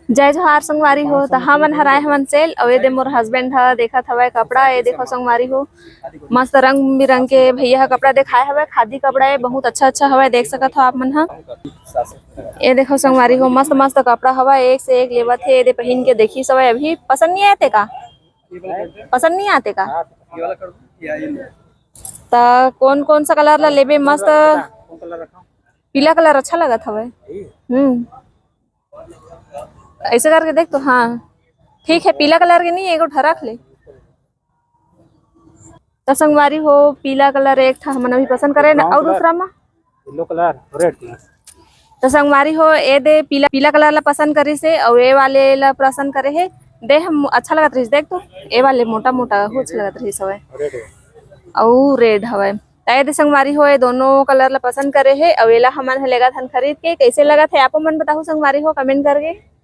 जय जोहार संगवारी हो। तो हमन हराए हमन सेल अउ ए दे मोर हस्बैंड ह देखत हवय कपड़ा। ए देखो संगवारी हो, मस्त रंग बिरंग के भैया ह कपड़ा दिखाए हवय। खादी कपड़ा ए बहुत अच्छा हवय, देख सकत हो आप मन ह। ए देखो संगवारी हो, मस्त मस्त कपड़ा हवय, एक से एक लेवत हे। ए दे पहिन के देखी सवय, अभी पसंद नहीं आते का? पसंद नहीं आते का? ता कौन कौन सा कलर ला लेबे? मस्त पीला कलर अच्छा लगत हवय। ऐसे करके देख तो। हाँ ठीक है, पीला कलर के नहीं, एगो ठरक ले। तो संगवारी हो, पीला कलर एक था हमन अभी पसंद करे ना, और दूसरा में येलो कलर, रेड कलर। तो संगवारी हो, ए दे पीला पीला कलर ला पसंद करी से, और ए वाले ला पसंद करे है। दे हम अच्छा लगत रही देख तो, ए वाले मोटा मोटा हो अच्छा लगत रही हवय, और रेड हवय। ताए दे संगवारी हो, ए दोनों कलर ला पसंद करे है, और एला हमन ह लेगत हन खरीद के। कैसे लगत है आप मन बताहु संगवारी हो, कमेंट करके।